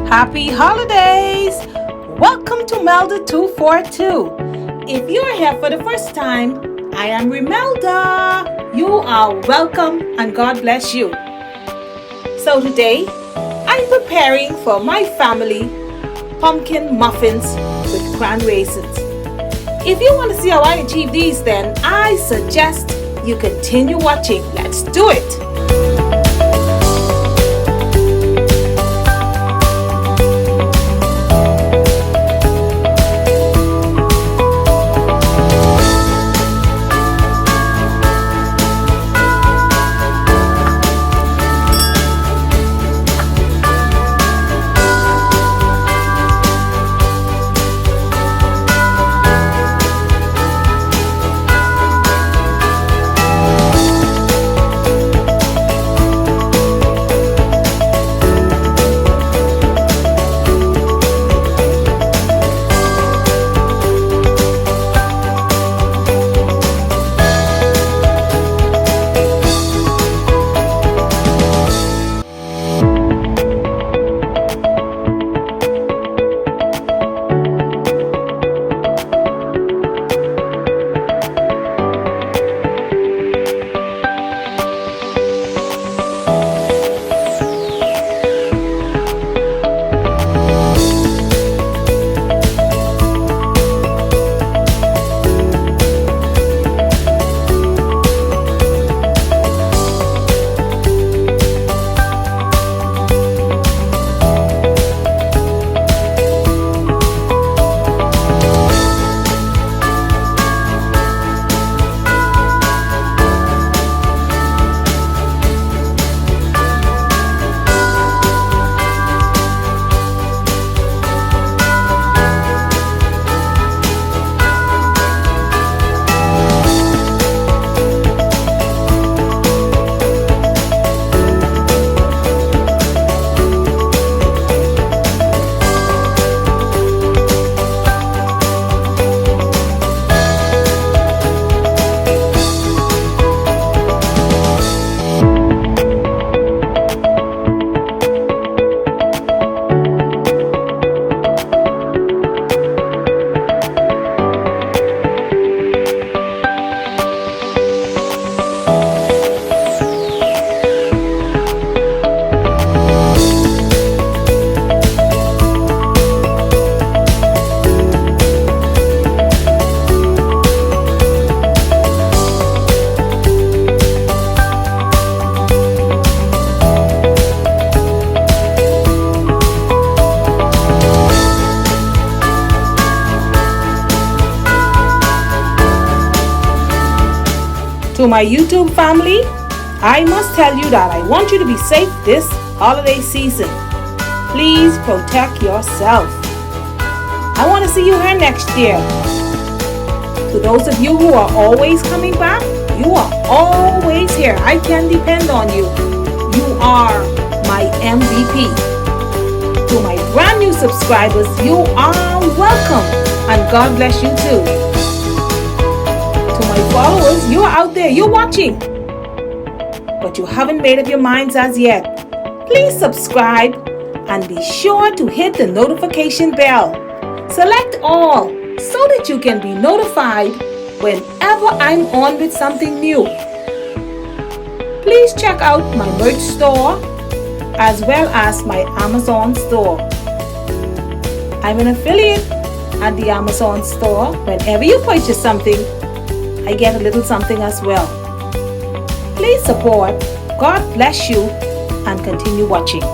Happy holidays! Welcome to Melda 242. If you're here for the first time, I am Melda. You are welcome and God bless you. So today, I'm preparing for my family pumpkin muffins with raisins. If you want to see how I achieve these, then I suggest you continue watching. Let's do it! To my YouTube family, I must tell you that I want you to be safe this holiday season. Please protect yourself. I want to see you here next year. To those of you who are always coming back, you are always here. I can depend on you. You are my MVP. To my brand new subscribers, you are welcome and God bless you too. To my followers, you're out there, you're watching, but you haven't made up your minds as yet. Please subscribe and be sure to hit the notification bell. Select all so that you can be notified whenever I'm on with something new. Please check out my merch store as well as my Amazon store. I'm an affiliate at the Amazon store. Whenever you purchase something, I get a little something as well. Please support. God bless you and continue watching.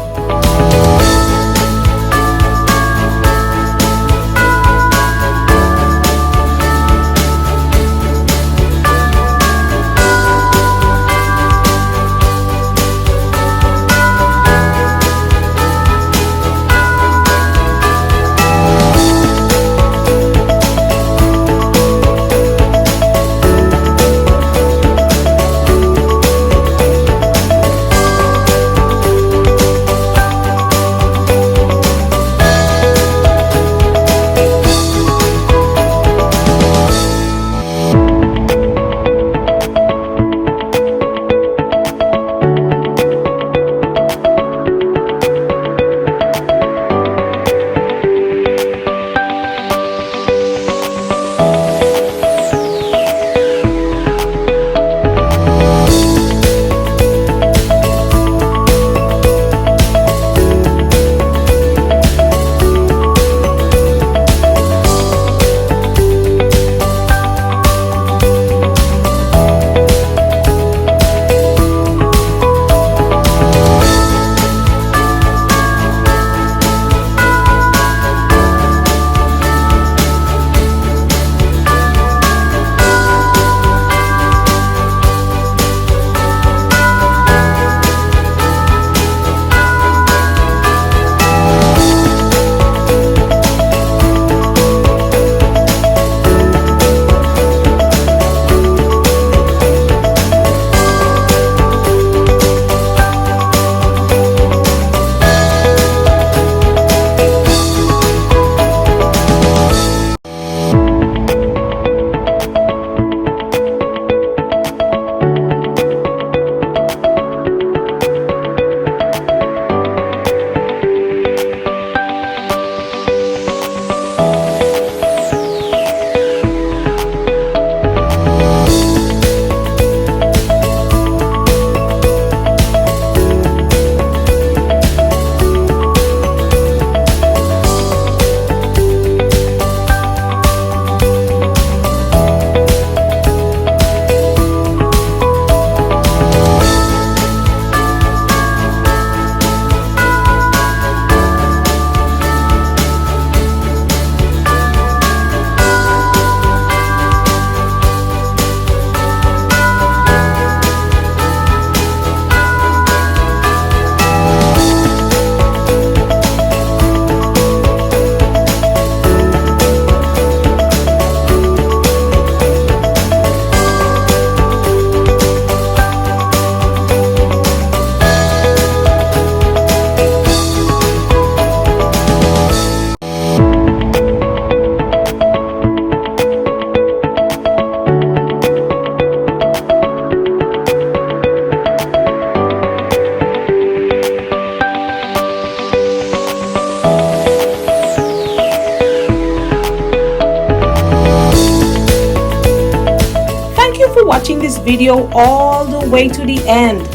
watching this video all the way to the end.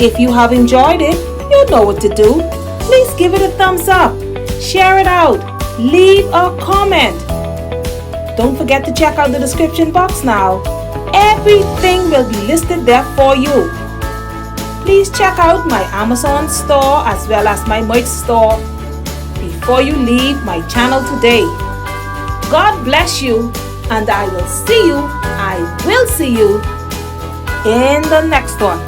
If you have enjoyed it, you know what to do. Please give it a thumbs up, share it out, leave a comment. Don't forget to check out the description box now. Everything will be listed there for you. Please check out my Amazon store as well as my merch store before you leave my channel today. God bless you, and I will see you in the next one.